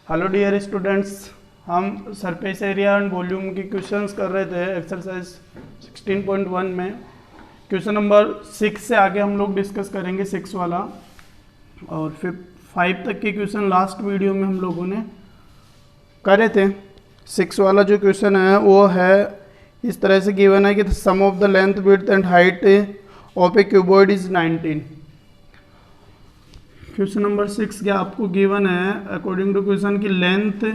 Hello dear students, हम surface area and volume की questions कर रहे थे एक्सरसाइज 16.1 में। क्वेश्चन नंबर 6 से आगे हम लोग डिस्कस करेंगे 6 वाला, और फिर 5 तक के क्वेश्चन लास्ट वीडियो में हम लोगों ने करे थे। 6 वाला जो क्वेश्चन है वो है इस तरह से गिवन है कि sum of the length width and height of a cuboid is 19। Question number 6 क्या आपको गिवन है अकॉर्डिंग टू क्वेश्चन की लेंथ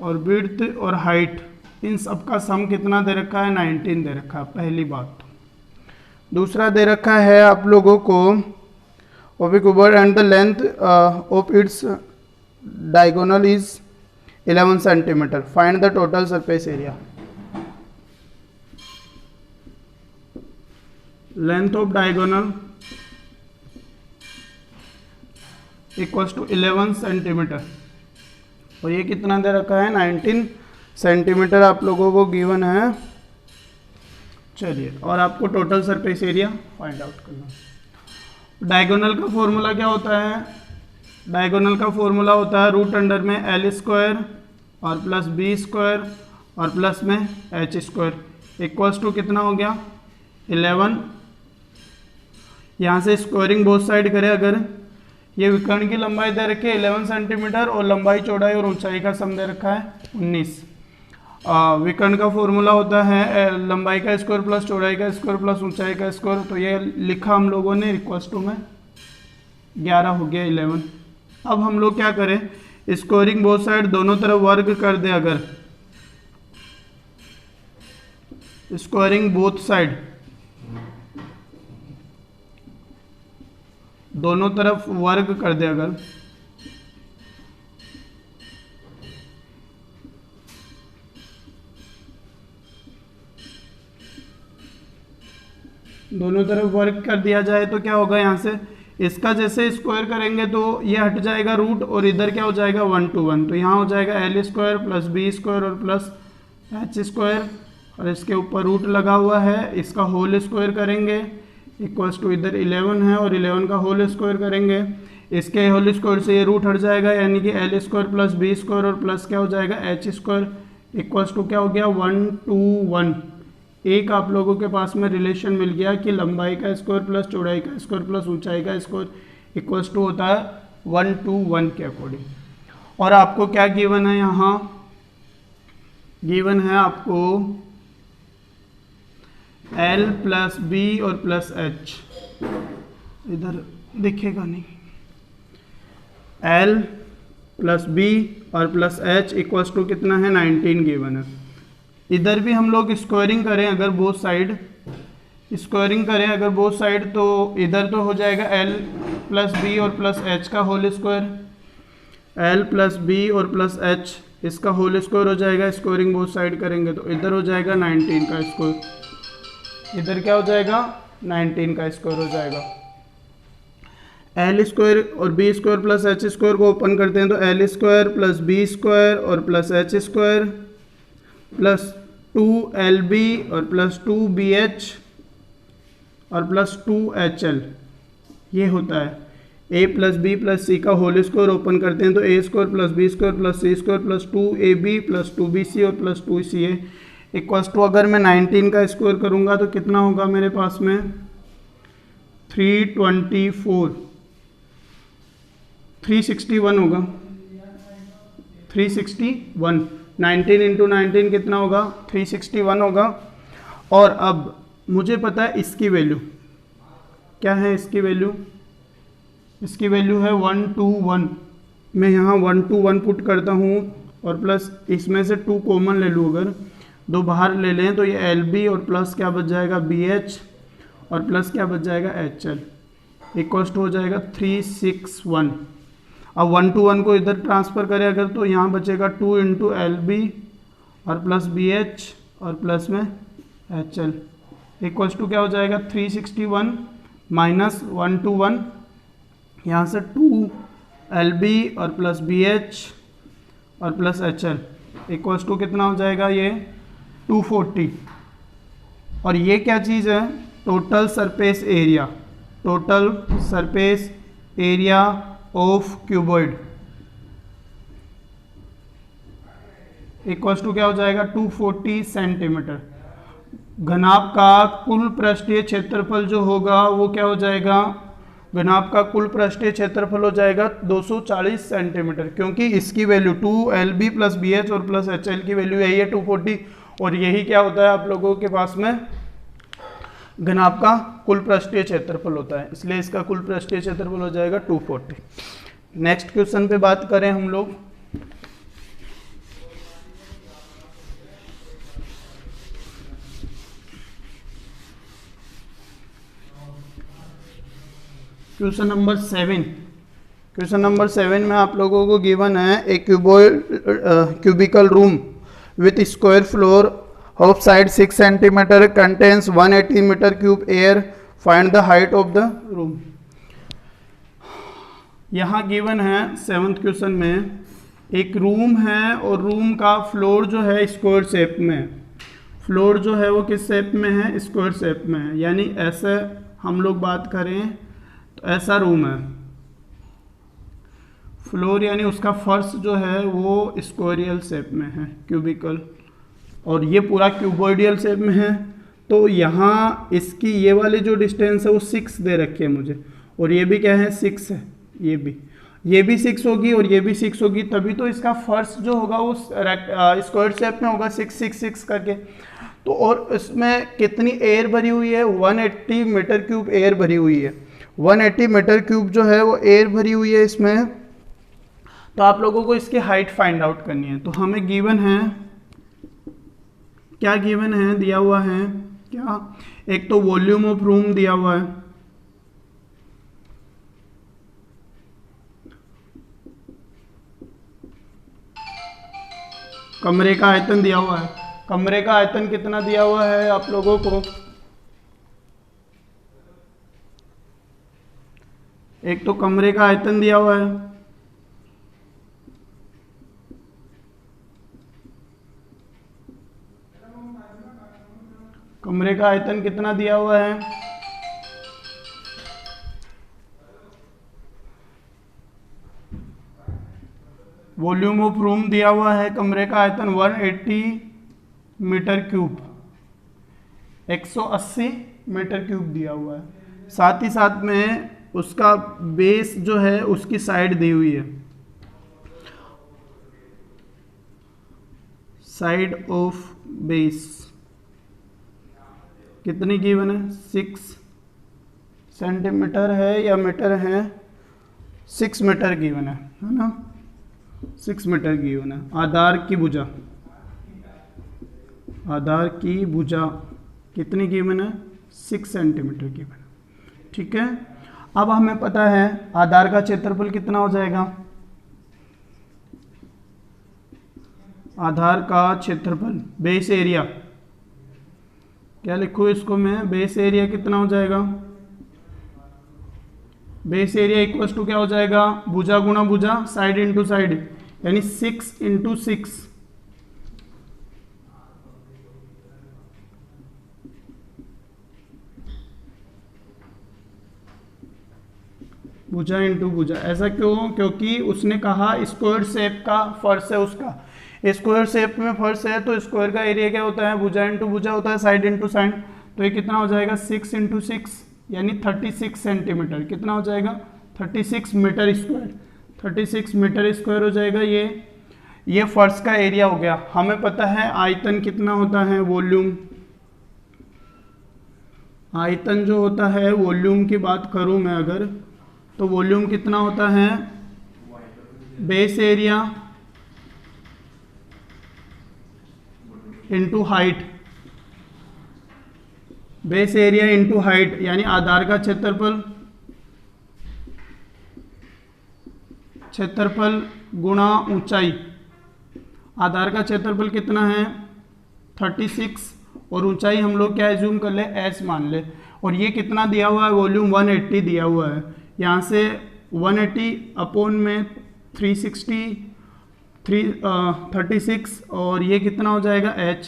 और विड्थ और हाइट इन सब का सम कितना दे रखा है, 19 दे रखा है, पहली बात। दूसरा दे रखा है आप लोगों को of a cuboid and the length of its diagonal is 11 centimetre, find the total surface area. Length of diagonal equals to 11 centimetre और ये कितना दे रखा है, 19 सेंटीमीटर आप लोगों को गिवन है। चलिए, और आपको total surface area find out करना। डायगोनल का फॉर्मूला क्या होता है? डायगोनल का फॉर्मूला होता है रूट अंडर में एल स्क्वायर और प्लस बी स्क्वायर और प्लस में एच स्क्वायर इक्वल्स टू कितना हो गया, 11। यहाँ से स्क्वायरिंग बोथ साइड करें, अगर ये विकर्ण की लंबाई दे रखी है 11 सेंटीमीटर और लंबाई चौड़ाई और ऊंचाई का सम दे रखा है 19। विकर्ण का फॉर्मूला होता है लंबाई का स्क्वायर प्लस चौड़ाई का स्क्वायर प्लस ऊंचाई का स्क्वायर, तो ये लिखा हम लोगों ने इक्वल्स टू में 11 हो गया 11। अब हम लोग क्या करें, स्क्वायरिंग बोथ साइड दोनों तरफ वर्ग कर दे, अगर स्क्वायरिंग बोथ साइड दोनों तरफ वर्ग कर दे, अगर दोनों तरफ वर्ग कर दिया जाए तो क्या होगा, यहाँ से इसका जैसे स्क्वायर करेंगे तो ये हट जाएगा रूट और इधर क्या हो जाएगा 1 to 1, तो यहाँ हो जाएगा L square plus B square और प्लस एच स्क्वायर और इसके ऊपर रूट लगा हुआ है, इसका होल स्क्वायर करेंगे इक्वल्स टू इधर 11 है और 11 का होल स्क्वायर करेंगे, इसके होल स्क्वायर से ये रूट हट जाएगा, यानी कि L square plus B square और प्लस क्या हो जाएगा एच स्क्वायर इक्वल्स टू क्या हो गया 1 to 1। एक आप लोगों के पास में रिलेशन मिल गया कि लंबाई का स्क्वायर प्लस चौड़ाई का स्क्वायर प्लस ऊंचाई का स्क्वायर इक्वल्स टू होता है 1 to 1 के अकॉर्डिंग। और आपको क्या गिवन है, यहाँ गिवन है आपको L प्लस बी और प्लस एच, इधर दिखेगा नहीं, L प्लस बी और प्लस एच इक्वल्स टू कितना है 19 गिवन है। इधर भी हम लोग स्क्वायरिंग करें अगर बोथ साइड, स्क्वायरिंग करें अगर बोथ साइड, तो इधर तो हो जाएगा L प्लस बी और प्लस एच का whole square, L plus B और प्लस एच इसका होल स्क्वायर हो जाएगा, स्क्वायरिंग बोथ साइड करेंगे तो इधर हो जाएगा 19 का स्क्वायर, इधर क्या हो जाएगा 19 का स्क्वायर हो जाएगा। एल स्क्वायर और B square plus H square को ओपन करते हैं तो L square plus B square और plus H square plus 2LB और प्लस 2BH और प्लस 2HL ये होता है। a plus B plus C का होल स्क्वायर ओपन करते हैं तो a square plus B square plus C square plus 2AB plus 2BC और प्लस 2CA इक्वल्स टू, अगर मैं 19 का स्क्वायर करूंगा तो कितना होगा मेरे पास में 324, 361 होगा, 361, 19 इंटू 19 कितना होगा 361 होगा। और अब मुझे पता है इसकी वैल्यू क्या है, इसकी वैल्यू है 1 to 1। मैं यहाँ 1 to 1 पुट करता हूँ और प्लस इसमें से 2 कॉमन ले लूँ, अगर 2 बाहर ले लें तो ये LB और प्लस क्या बच जाएगा BH और प्लस क्या बच जाएगा HL इक्वल्स टू हो जाएगा 361। अब 1 to 1 को इधर ट्रांसफ़र करें अगर तो यहाँ बचेगा 2 इंटू LB और प्लस BH और प्लस में HL इक्वल्स टू क्या हो जाएगा 361 माइनस 1 to 1, यहाँ से 2LB और प्लस BH और प्लस HL इक्वल्स टू कितना हो जाएगा ये 240। और ये क्या चीज़ है, total surface area, total surface area of cuboid. Equals to क्या हो जाएगा 240 सेंटीमीटर। घनाभ का कुल पृष्ठीय क्षेत्रफल जो होगा वो क्या हो जाएगा, घनाभ का कुल पृष्ठीय क्षेत्रफल हो जाएगा 240 सेंटीमीटर, क्योंकि इसकी वैल्यू 2LB प्लस BH और प्लस HL की वैल्यू यही है 240, और यही क्या होता है आप लोगों के पास में घनाभ का कुल पृष्ठीय क्षेत्रफल होता है, इसलिए इसका कुल पृष्ठीय क्षेत्रफल हो जाएगा 240। नेक्स्ट क्वेश्चन पे बात करें हम लोग। Question number 7। क्वेश्चन नंबर 7 में आप लोगों को गिवन है a cubical room with square floor of side 6 centimetre contains 180 metre cube air, find the height of the room. यहाँ गिवन है 7th क्वेश्चन में एक रूम है और रूम का फ्लोर जो है स्क्वायर शेप में, फ्लोर जो है वो किस शेप में है, स्क्वायर शेप में है, यानी ऐसे हम लोग बात करें तो ऐसा रूम है, फ्लोर यानी उसका फर्श जो है वो स्क्वायरियल शेप में है क्यूबिकल, और ये पूरा क्यूबॉइडियल शेप में है। तो यहाँ इसकी ये वाली जो डिस्टेंस है वो 6 दे रखी है मुझे, और ये भी क्या है 6 है, ये भी 6 होगी और ये भी 6 होगी, तभी तो इसका फर्श जो होगा वो स्क्वायर शेप में होगा 6 6 6 करके। तो और इसमें कितनी एयर भरी हुई है, 180 मीटर क्यूब एयर भरी हुई है, 180 मीटर क्यूब जो है वो एयर भरी हुई है इसमें। तो आप लोगों को इसकी हाइट फाइंड आउट करनी है। तो हमें गिवन है, क्या गिवन है, दिया हुआ है क्या, एक तो वॉल्यूम ऑफ रूम दिया हुआ है, कमरे का आयतन दिया हुआ है, कमरे का आयतन कितना दिया हुआ है आप लोगों को, एक तो कमरे का आयतन दिया हुआ है, कमरे का आयतन कितना दिया हुआ है, वॉल्यूम ऑफ रूम दिया हुआ है, कमरे का आयतन 180 मीटर क्यूब, 180 मीटर क्यूब दिया हुआ है, साथ ही साथ में उसका बेस जो है उसकी साइड दी हुई है, साइड ऑफ बेस कितनी गिवन है, 6 सेंटीमीटर है या मीटर है, 6 मीटर गिवन है ना, 6 मीटर गिवन है। आधार की भुजा, आधार की भुजा कितनी गिवन है, 6 सेंटीमीटर गिवन है, ठीक है। अब हमें पता है आधार का क्षेत्रफल कितना हो जाएगा, आधार का क्षेत्रफल बेस एरिया, क्या लिखूँ इसको मैं, बेस एरिया कितना हो जाएगा, बेस एरिया इक्वल्स टू क्या हो जाएगा, भुजा गुणा भुजा, साइड इंटू साइड, यानी 6 इंटू 6, भुजा इंटू भुजा। ऐसा क्यों, क्योंकि उसने कहा स्क्वायर शेप का फर्श है उसका, स्क्वायर शेप में फर्श है तो स्क्वायर का एरिया क्या होता है, भुजा इंटू भुजा होता है, साइड इंटू साइड। तो ये कितना हो जाएगा 6 इंटू 6 यानी 36 सेंटीमीटर, कितना हो जाएगा 36 मीटर स्क्वायर, 36 मीटर स्क्वायर हो जाएगा। ये फर्श का एरिया हो गया। हमें पता है आयतन कितना होता है, वॉल्यूम, आयतन जो होता है वॉल्यूम की बात करूं मैं अगर, तो वॉल्यूम कितना होता है, base area into height, base area into height, यानी आधार का क्षेत्रफल, क्षेत्रफल गुणा ऊंचाई। आधार का क्षेत्रफल कितना है 36 और ऊंचाई हम लोग क्या एज्यूम कर ले, एच मान ले। और ये कितना दिया हुआ है, वॉल्यूम 180 दिया हुआ है। यहाँ से 180 अपॉन में 36 और ये कितना हो जाएगा h,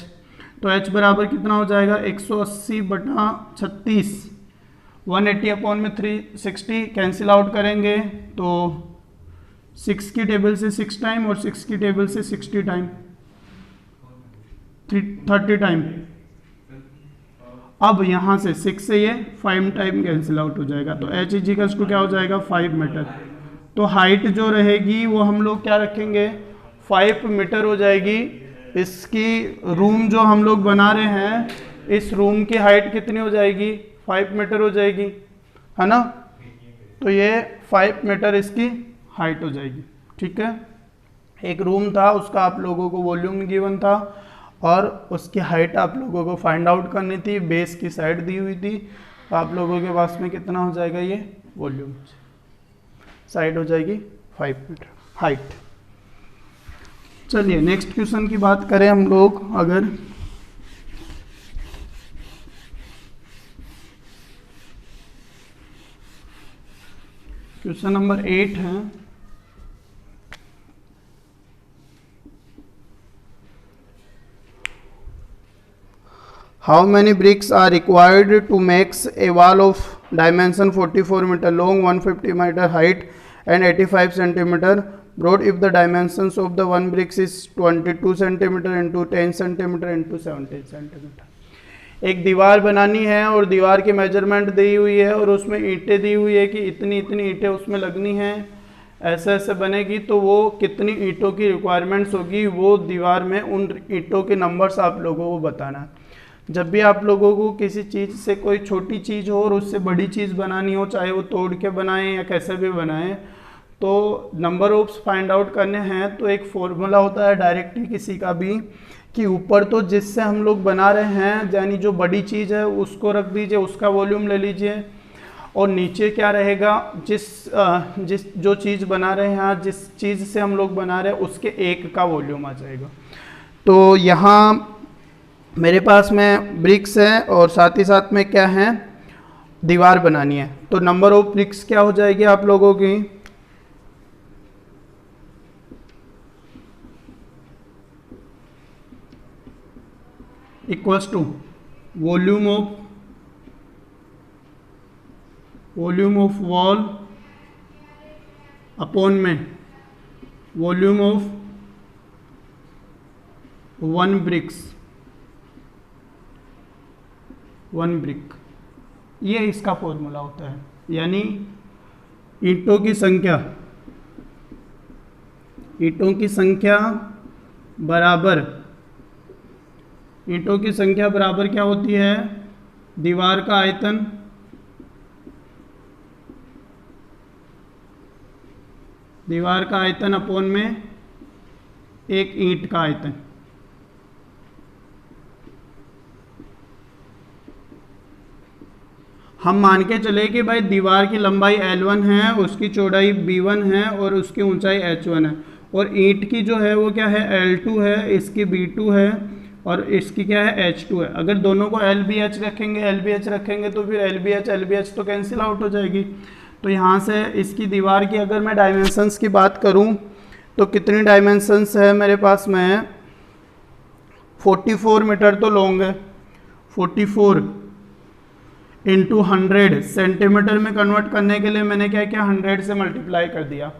तो h बराबर कितना हो जाएगा 180/36। 180 अपॉन में 360 कैंसिल आउट करेंगे तो 6 की टेबल से 6 टाइम और 6 की टेबल से 60 टाइम, 30 टाइम। अब यहाँ से 6 से ये 5 टाइम कैंसिल आउट हो जाएगा, तो h इजिकल्स टू क्या हो जाएगा 5 मीटर। तो हाइट जो रहेगी वो हम लोग क्या रखेंगे 5 मीटर हो जाएगी। इसकी रूम जो हम लोग बना रहे हैं, इस रूम की हाइट कितनी हो जाएगी 5 मीटर हो जाएगी, है ना। तो ये 5 मीटर इसकी हाइट हो जाएगी, ठीक है। एक रूम था, उसका आप लोगों को वॉल्यूम गिवन था और उसकी हाइट आप लोगों को फाइंड आउट करनी थी, बेस की साइड दी हुई थी। तो आप लोगों के पास में कितना हो जाएगा, ये वॉल्यूम साइड हो जाएगी 5 मीटर हाइट। चलिए नेक्स्ट क्वेश्चन की बात करें हम लोग। अगर क्वेश्चन नंबर 8 है, how many bricks are required to makes a wall of dimension 44 metre long, 150 metre height and 85 centimetre broad if the dimensions of the one bricks is 22 centimetre into 10 centimetre into 17 centimetre. एक दीवार बनानी है और दीवार की measurement दी हुई है और उसमें ईंटें दी हुई है कि इतनी इतनी ईंटें उसमें लगनी हैं, ऐसे ऐसे बनेगी। तो वो कितनी ईंटों की रिक्वायरमेंट्स होगी, वो दीवार में उन ईंटों के नंबर्स आप लोगों को बताना है। जब भी आप लोगों को किसी चीज़ से कोई छोटी चीज़ हो और उससे बड़ी चीज़ बनानी हो, चाहे वो तोड़ के बनाएं या कैसे भी बनाएं, तो नंबर ऑफ्स फाइंड आउट करने हैं। तो एक फॉर्मूला होता है डायरेक्टली किसी का भी, कि ऊपर तो जिससे हम लोग बना रहे हैं, यानी जो बड़ी चीज़ है उसको रख दीजिए, उसका वॉल्यूम ले लीजिए, और नीचे क्या रहेगा, जिस जो चीज़ बना रहे हैं, जिस चीज़ से हम लोग बना रहे हैं उसके एक का वॉल्यूम आ जाएगा। तो यहाँ मेरे पास में ब्रिक्स है और साथ ही साथ में क्या है, दीवार बनानी है। तो नंबर ऑफ ब्रिक्स क्या हो जाएगी आप लोगों की, equals to volume of wall upon में वॉल्यूम ऑफ वन ब्रिक। ये इसका फॉर्मूला होता है, यानी ईंटों की संख्या बराबर क्या होती है, दीवार का आयतन अपॉन में एक ईंट का आयतन। हम मान के चले कि भाई दीवार की लंबाई L1 है, उसकी चौड़ाई B1 है और उसकी ऊंचाई H1 है, और ईंट की जो है वो क्या है L2 है, इसकी B2 है और इसकी क्या है H2 है। अगर दोनों को LBH रखेंगे तो फिर LBH तो कैंसिल आउट हो जाएगी। तो यहाँ से इसकी दीवार की अगर मैं डायमेंशंस की बात करूँ तो कितनी डायमेंशंस है मेरे पास में, 44 मीटर तो लॉन्ग है, 44 इंटू 100 सेंटीमीटर में कन्वर्ट करने के लिए मैंने क्या किया, 100 से मल्टीप्लाई कर दिया।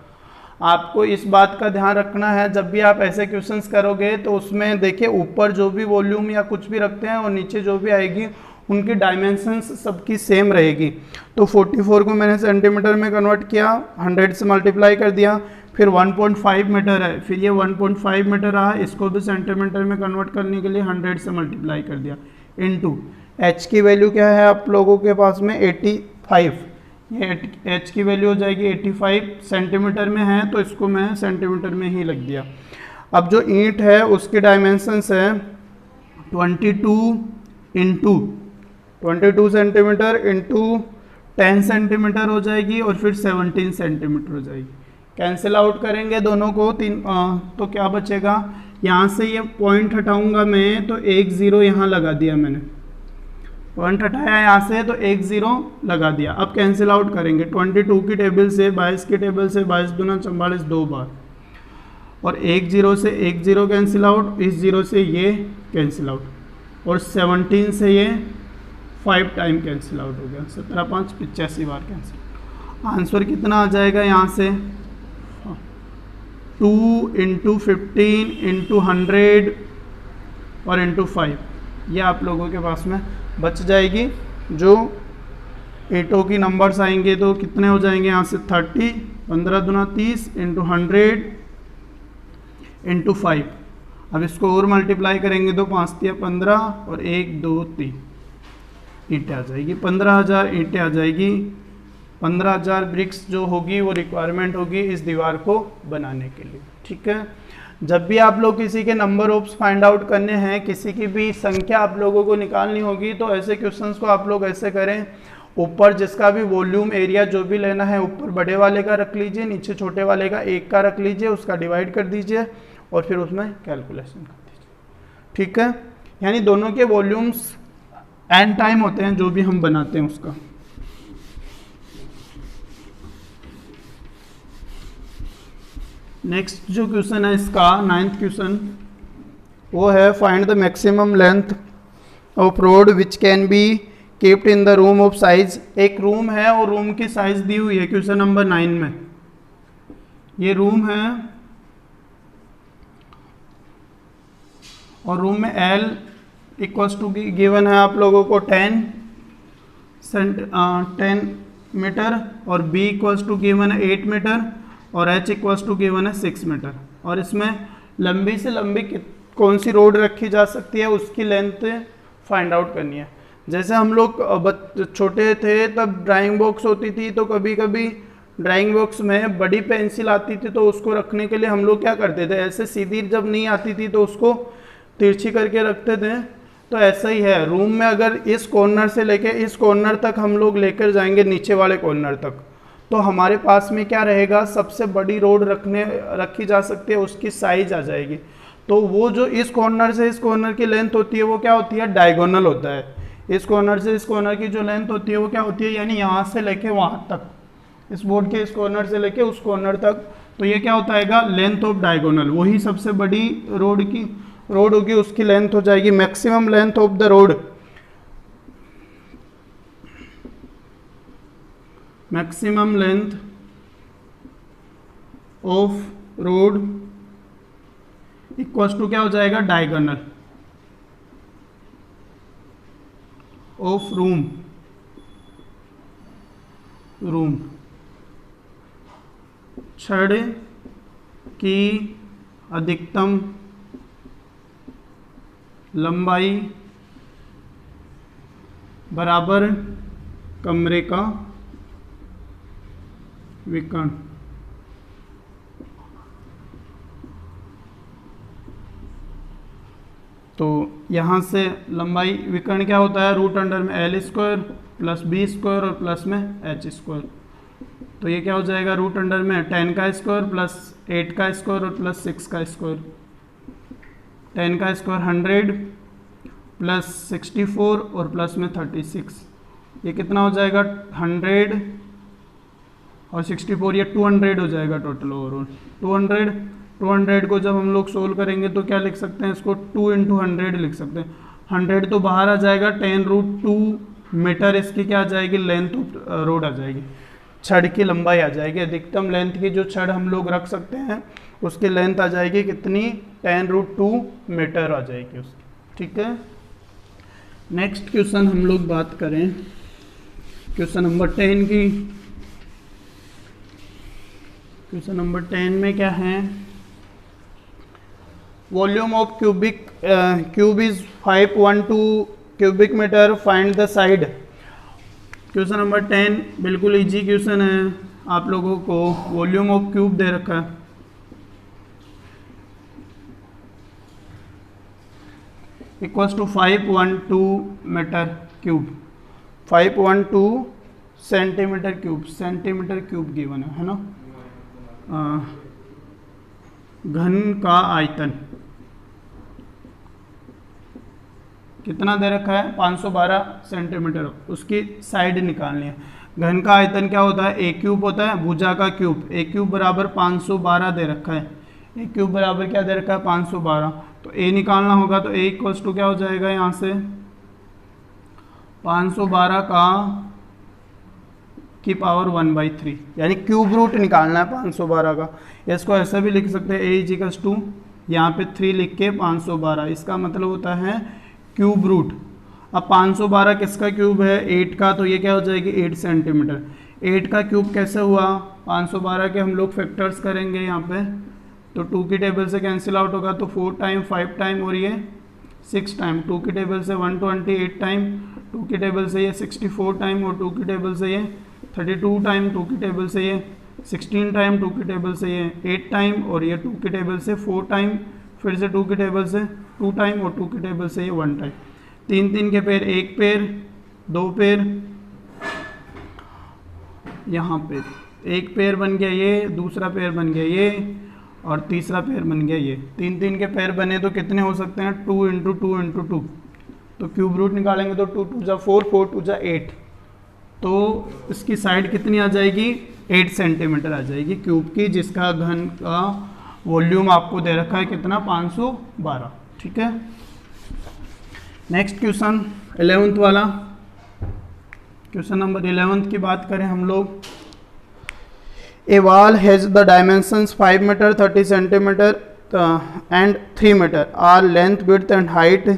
आपको इस बात का ध्यान रखना है, जब भी आप ऐसे क्वेश्चंस करोगे तो उसमें देखिए ऊपर जो भी वॉल्यूम या कुछ भी रखते हैं और नीचे जो भी आएगी उनकी डायमेंशंस सबकी सेम रहेगी। तो 44 को मैंने सेंटीमीटर में कन्वर्ट किया, 100 से मल्टीप्लाई कर दिया, फिर 1.5 मीटर है, फिर ये 1.5 मीटर रहा, इसको भी सेंटीमीटर में कन्वर्ट करने के लिए 100 से मल्टीप्लाई कर दिया, इनटू h की वैल्यू क्या है आप लोगों के पास में 85। ये h की वैल्यू हो जाएगी 85 सेंटीमीटर में है, तो इसको मैं सेंटीमीटर में ही लिख दिया। अब जो ईंट है उसकी डायमेंशंस है 22 सेंटीमीटर इंटू 10 सेंटीमीटर हो जाएगी और फिर 17 सेंटीमीटर हो जाएगी। कैंसिल आउट करेंगे दोनों को तो क्या बचेगा, यहाँ से ये पॉइंट हटाऊंगा मैं, तो एक ज़ीरो यहाँ लगा दिया मैंने, पॉइंट हटाया यहाँ से तो एक ज़ीरो लगा दिया। अब कैंसिल आउट करेंगे 22 की टेबल से 22 की टेबल से, 22 दूना 44 दो बार, और एक ज़ीरो से एक ज़ीरो कैंसिल आउट, इस ज़ीरो से ये कैंसिल आउट, और 17 से ये 5 टाइम कैंसिल आउट हो गया, 17 5 85 बार कैंसिल। आंसर कितना आ जाएगा यहाँ से, 2 × 15 × 100 और इंटू 5, ये आप लोगों के पास में बच जाएगी। जो एटो की नंबर्स आएंगे तो कितने हो जाएंगे यहाँ से 30, 15 दूना 30 इंटू 100 इंटू 5। अब इसको और मल्टीप्लाई करेंगे तो 5 तिया 15 और 1 2 3 ईंटें आ जाएगी, 15,000 ईंटें आ जाएगी। 15,000 ब्रिक्स जो होगी वो रिक्वायरमेंट होगी इस दीवार को बनाने के लिए। ठीक है, जब भी आप लोग किसी के नंबर ऑफ्स फाइंड आउट करने हैं, किसी की भी संख्या आप लोगों को निकालनी होगी, तो ऐसे क्वेश्चंस को आप लोग ऐसे करें, ऊपर जिसका भी वॉल्यूम एरिया जो भी लेना है ऊपर बड़े वाले का रख लीजिए, नीचे छोटे वाले का 1 का रख लीजिए, उसका डिवाइड कर दीजिए और फिर उसमें कैलकुलेशन कर दीजिए। ठीक है, यानी दोनों के वॉल्यूम्स एन टाइम होते हैं जो भी हम बनाते हैं उसका। नेक्स्ट जो क्वेश्चन है इसका 9th क्वेश्चन, वो है find the maximum length of road which can be keeped in the room of size. एक रूम है और रूम की साइज दी हुई है क्वेश्चन नंबर 9 में। ये रूम है और रूम में L इक्वल्स टू गिवन है आप लोगों को 10 मीटर और B इक्वल्स टू गिवन है 8 मीटर और H इक्वल्स टू गिवन है 6 मीटर। और इसमें लंबी से लंबी कौन सी रोड रखी जा सकती है उसकी लेंथ फाइंड आउट करनी है। जैसे हम लोग छोटे थे तब ड्राइंग बॉक्स होती थी, तो कभी कभी ड्राइंग बॉक्स में बड़ी पेंसिल आती थी तो उसको रखने के लिए हम लोग क्या करते थे, ऐसे सीधी जब नहीं आती थी तो उसको तिरछी करके रखते थे। तो ऐसा ही है, रूम में अगर इस कॉर्नर से लेके इस कॉर्नर तक हम लोग लेकर जाएंगे नीचे वाले कॉर्नर तक, तो हमारे पास में क्या रहेगा, सबसे बड़ी रोड रखी जा सकती है, उसकी साइज आ जाएगी। तो वो जो इस कॉर्नर से इस कॉर्नर की लेंथ होती है वो क्या होती है, डायगोनल होता है। इस कॉर्नर से इस कॉर्नर की जो लेंथ होती है वो क्या होती है, यानी यहाँ से लेके वहाँ तक, इस बोर्ड के इस कॉर्नर से लेके उस कॉर्नर तक, तो ये क्या होता है, लेंथ ऑफ डायगोनल। वही सबसे बड़ी रोड होगी, उसकी लेंथ हो जाएगी maximum length of the road. Maximum length of road equals to क्या हो जाएगा, डायगोनल ऑफ रूम छड़ की अधिकतम लंबाई बराबर कमरे का विकर्ण। तो यहाँ से लंबाई विकर्ण क्या होता है, रूट अंडर में L square plus B square और प्लस में H स्क्वायर। तो ये क्या हो जाएगा, रूट अंडर में 10 का स्क्वायर प्लस 8 का स्क्वायर और प्लस 6 का स्क्वायर। 10 का स्क्वायर 100 प्लस 64 और प्लस में 36, ये कितना हो जाएगा 100 और 64, ये 200 हो जाएगा टोटल ओवरऑल। 200 को जब हम लोग सोल्व करेंगे तो क्या लिख सकते हैं, इसको 2 इंटू 100 लिख सकते हैं। 100 तो बाहर आ जाएगा, 10√2 मीटर इसकी क्या आ जाएगी, लेंथ ऑफ रोड आ जाएगी, छड़ की लंबाई आ जाएगी। अधिकतम लेंथ की जो छड़ हम लोग रख सकते हैं उसकी लेंथ आ जाएगी कितनी, 10√2 मीटर आ जाएगी उसकी। ठीक है, नेक्स्ट क्वेश्चन हम लोग बात करें क्वेश्चन नंबर 10 की। क्वेश्चन नंबर 10 में क्या है, volume of cube is 512 cubic metre, find the side. Question number 10 बिल्कुल इजी क्वेश्चन है, आप लोगों को वॉल्यूम ऑफ क्यूब दे रखा है। Equals to 512 metre cube, 512 centimetre cube given है ना। घन का आयतन कितना दे रखा है, 512 सेंटीमीटर, उसकी साइड निकालनी है। घन का आयतन क्या होता है, ए क्यूब होता है, भुजा का क्यूब, ए क्यूब बराबर 512 दे रखा है। ए क्यूब बराबर क्या दे रखा है, 512। तो ए निकालना होगा तो ए इक्वल्स टू क्या हो जाएगा, यहाँ से 512 की पावर 1/3, यानी क्यूब रूट निकालना है 512 का। इसको ऐसा भी लिख सकते हैं, ए इक्वल्स टू यहाँ पे 3 लिख के 512, इसका मतलब होता है क्यूब रूट। अब 512 किसका क्यूब है? 8 का, तो ये क्या हो जाएगी? 8 सेंटीमीटर। 8 का क्यूब कैसे हुआ? 512 के हम लोग फैक्टर्स करेंगे यहाँ पे, तो 2 की टेबल से कैंसिल आउट होगा, तो 4 टाइम 5 टाइम और ये 6 टाइम, 2 की टेबल से 128 टाइम, 2 की टेबल से ये 64 टाइम और 2 की टेबल से ये 32 टाइम, 2 की टेबल से ये 16 टाइम, 2 की टेबल से ये 8 टाइम और ये 2 की टेबल से 4 टाइम, फिर से 2 की टेबल से 2 टाइम और 2 की टेबल से ये 1 टाइम। 3 के पेयर, 1 पेयर, 2 पेयर, यहाँ पे 1 पेयर बन गया ये, दूसरा पेयर बन गया ये और तीसरा पेयर बन गया ये। 3 के पेयर बने तो कितने हो सकते हैं? 2 इंटू 2 इंटू 2, तो क्यूब रूट निकालेंगे तो 2 2 जा 4, 4 2 जा 8, तो इसकी साइड कितनी आ जाएगी? 8 सेंटीमीटर आ जाएगी क्यूब की, जिसका घन का वॉल्यूम आपको दे रखा है कितना? 512। ठीक है, नेक्स्ट क्वेश्चन 11th वाला, क्वेश्चन नंबर 11 की बात करें हम लोग। A wall has the dimensions 5 meter, 30 centimeter and 3 meter are length, width and height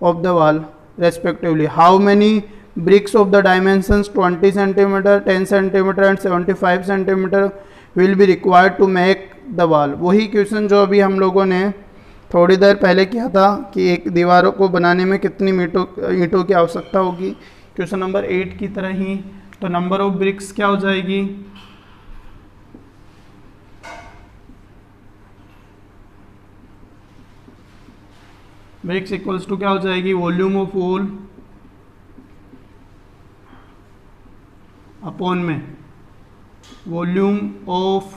of the wall respectively. How many bricks of the dimensions 20 centimeter, 10 centimeter and 75 centimeter will be required to make the wall? वही question जो अभी हम लोगों ने थोड़ी देर पहले किया था कि एक दीवारों को बनाने में कितनी ईंटों की आवश्यकता होगी। क्वेश्चन नंबर 8 की तरह ही, तो नंबर ऑफ ब्रिक्स क्या हो जाएगी? ब्रिक्स इक्वल्स टू क्या हो जाएगी? वॉल्यूम ऑफ वॉल अपॉन में वॉल्यूम ऑफ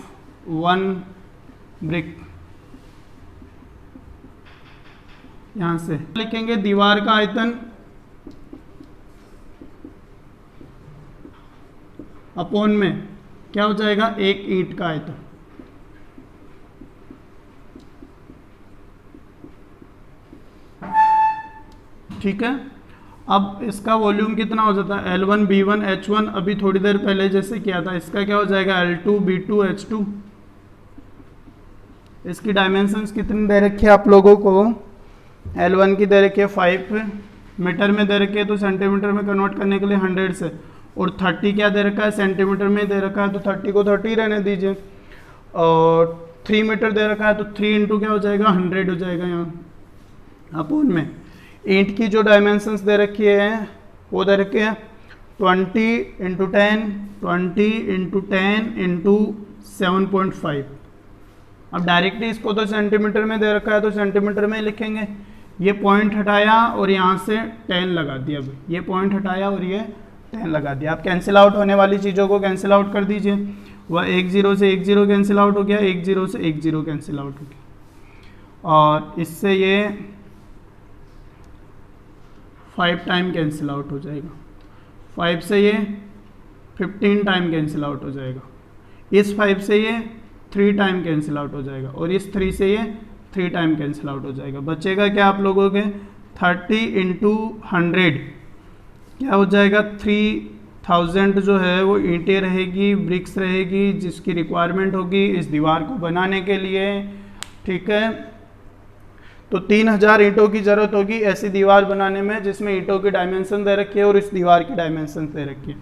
1 ब्रिक। यहां से लिखेंगे दीवार का आयतन अपॉन में क्या हो जाएगा? एक ईंट का आयतन। ठीक है, अब इसका वॉल्यूम कितना हो जाता है? L1 B1 H1, अभी थोड़ी देर पहले जैसे किया था। इसका क्या हो जाएगा? L2 B2 H2। इसकी डायमेंशंस कितनी दे रखी है आप लोगों को? L1 की दे रखी है 5 मीटर में दे रखी है, तो सेंटीमीटर में कन्वर्ट करने के लिए 100 से, और 30 क्या दे रखा है? सेंटीमीटर में दे रखा है, तो 30 को 30 रहने दीजिए, और 3 मीटर दे रखा है, तो 3 इंटू क्या हो जाएगा? 100 हो जाएगा यहाँ अपॉन में। ईंट की जो डायमेंशंस दे रखी है वो दे रखे हैं 20 इंटू 10, 20 इंटू 10 इंटू 7.5। अब डायरेक्टली इसको तो सेंटीमीटर में दे रखा है, तो सेंटीमीटर में लिखेंगे। ये पॉइंट हटाया और यहाँ से 10 लगा दिया। अब ये पॉइंट हटाया और ये 10 लगा दिया। आप कैंसिल आउट होने वाली चीज़ों को कैंसिल आउट कर दीजिए। वह 1 0 से 1 0 कैंसिल आउट हो गया, 1 0 से 1 0 कैंसिल आउट हो गया, और इससे ये 5 टाइम कैंसिल आउट हो जाएगा। 5 से ये 15 टाइम कैंसिल आउट हो जाएगा। इस 5 से ये 3 टाइम कैंसिल आउट हो जाएगा, और इस 3 से ये 3 टाइम कैंसिल आउट हो जाएगा। बचेगा क्या आप लोगों के? 30 इंटू 100 क्या हो जाएगा? 3000 जो है वो ईंटें रहेगी, ब्रिक्स रहेगी, जिसकी रिक्वायरमेंट होगी इस दीवार को बनाने के लिए। ठीक है, तो 3000 ईंटों की ज़रूरत होगी ऐसी दीवार बनाने में जिसमें ईंटों की डायमेंशन दे रखी है और इस दीवार की डायमेंशन दे रखी है।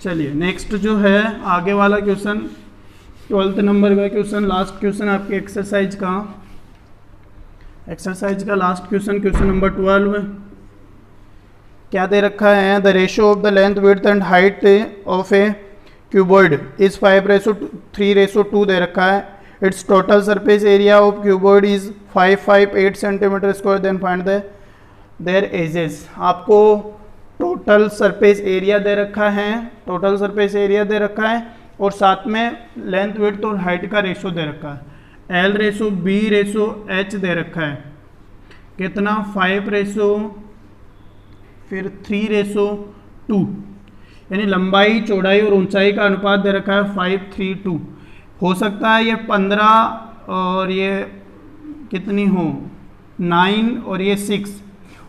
चलिए नेक्स्ट जो है आगे वाला क्वेश्चन, 12th नंबर का क्वेश्चन, लास्ट क्वेश्चन आपके एक्सरसाइज का लास्ट क्वेश्चन, क्वेश्चन नंबर 12। क्या दे रखा है? The ratio of the length width and height of a cuboid is 5:3:2 दे रखा है। Its total surface area of cuboid is 558 centimetre square. Then find their edges. आपको टोटल सरफेस एरिया दे रखा है, और साथ में लेंथ विड्थ और हाइट का रेशो दे रखा है। L ratio B ratio H दे रखा है कितना? 5 रेशो फिर 3 रेशो 2, यानी लंबाई चौड़ाई और ऊंचाई का अनुपात दे रखा है 5:3:2। हो सकता है ये 15 और ये कितनी हो 9 और ये 6,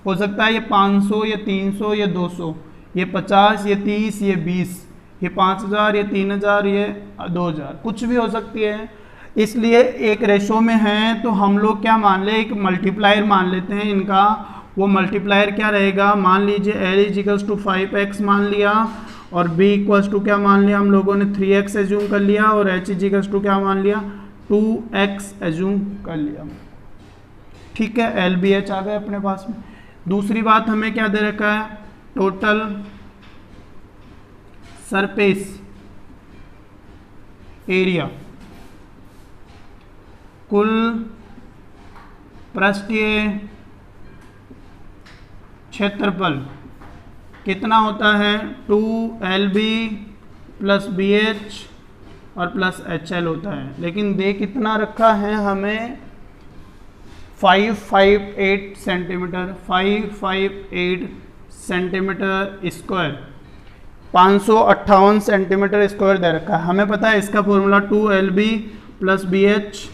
हो सकता है ये 500, ये 300, ये 200, ये 50, ये 30, ये 20, ये 5000, ये 3000, ये 2000, कुछ भी हो सकती है। इसलिए एक रेशो में है तो हम लोग क्या मान ले, एक मल्टीप्लायर मान लेते हैं इनका। वो मल्टीप्लायर क्या रहेगा, मान लीजिए L इजिकल्स टू 5x मान लिया और B इक्वल्स टू क्या मान लिया हम लोगों ने 3x एज्यूम कर लिया और H इजिकल्स टू क्या मान लिया 2x एज्यूम कर लिया। ठीक है, L B H आ गए अपने पास में। दूसरी बात हमें क्या दे रखा है, टोटल सरफेस एरिया, कुल पृष्ठीय क्षेत्रफल कितना होता है 2LB प्लस BH और प्लस HL होता है। लेकिन दे कितना रखा है हमें 558 centimetre, 558 centimetre square, 558 centimetre square दे रखा है। हमें पता है इसका फॉर्मूला 2LB प्लस BH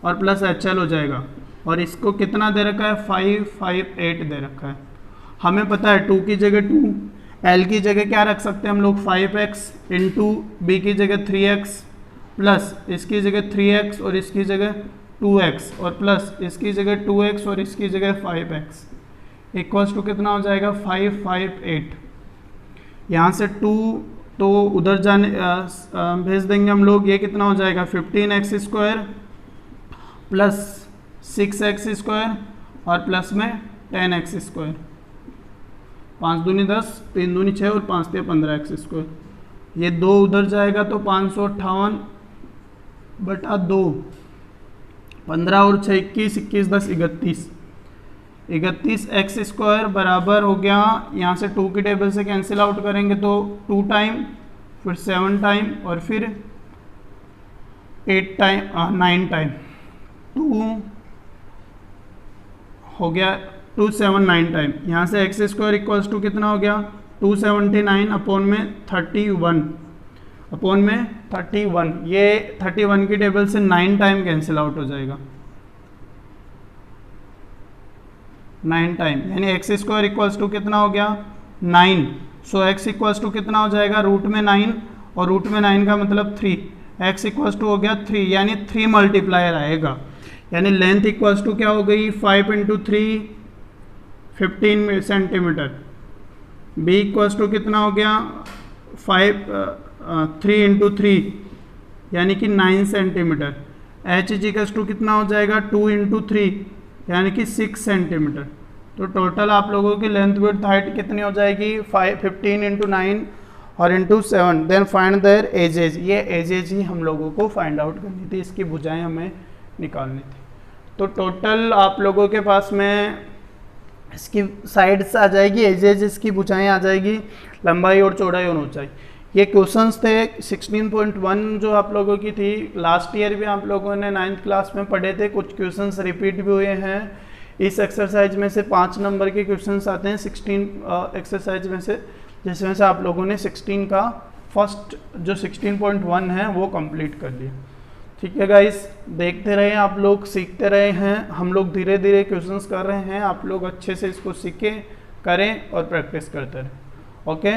और प्लस HL हो जाएगा और इसको कितना दे रखा है 558 दे रखा है। हमें पता है 2 की जगह 2, L की जगह क्या रख सकते हैं हम लोग 5x इंटू B की जगह 3x प्लस इसकी जगह 3x और इसकी जगह 2x और प्लस इसकी जगह 2x और इसकी जगह 5x इक्वल्स टू कितना हो जाएगा 558। यहाँ से 2 तो उधर जाने भेज देंगे हम लोग, ये कितना हो जाएगा 15x square plus 6x square और प्लस में 10x स्क्वायर, 5 दूनी 10, 3 दूनी 6 और 5 3 15x स्क्वायर। ये 2 उधर जाएगा तो 558 बटा 2, 15 और 6 21, 21 10 31, 31x स्क्वायर बराबर हो गया, यहाँ से 2 की टेबल से कैंसिल आउट करेंगे तो 2 टाइम, फिर 7 टाइम और फिर 8 टाइम 9 टाइम, 2 हो गया 279 टाइम। यहाँ से x स्क्वायर इक्वल्स टू कितना हो गया 279 अपॉन में 31, अपॉन में 31, ये 31 की टेबल से 9 टाइम कैंसिल आउट हो जाएगा, 9 टाइम, यानी x स्क्वायर इक्वल्स टू कितना हो गया 9। सो x इक्वल्स टू कितना हो जाएगा रूट में 9 और रूट में 9 का मतलब 3, x इक्वल्स टू हो गया 3, यानी 3 मल्टीप्लायर आएगा। यानी लेंथ इक्वल्स टू क्या हो गई 5 into 3 15 centimetre, b equals to कितना हो गया 3 इंटू 3 यानी कि 9 सेंटीमीटर, h इक्वल्स टू कितना हो जाएगा 2 इंटू 3 यानी कि 6 सेंटीमीटर। तो टोटल आप लोगों की लेंथ विड्थ हाइट कितनी हो जाएगी 15 इंटू 9 और into 7। Then find their edges, ये एजेज ही हम लोगों को फाइंड आउट करनी थी, इसकी भुजाएं हमें निकालनी थी। तो टोटल आप लोगों के पास में इसकी साइड्स आ जाएगी, एजेज इसकी भुजाएं आ जाएगी, लंबाई और चौड़ाई और ऊंचाई। ये क्वेश्चंस थे 16.1 जो आप लोगों की थी, लास्ट ईयर भी आप लोगों ने 9th क्लास में पढ़े थे, कुछ क्वेश्चंस रिपीट भी हुए हैं। इस एक्सरसाइज में से 5 नंबर के क्वेश्चंस आते हैं 16 एक्सरसाइज में से, जिसमें से आप लोगों ने 16 का फर्स्ट जो 16.1 है वो कंप्लीट कर लिया। ठीक है गाइस, देखते रहे आप लोग, सीखते रहे हैं, हम लोग धीरे धीरे क्वेश्चंस कर रहे हैं, आप लोग अच्छे से इसको सीखें, करें और प्रैक्टिस करते रहें। ओके।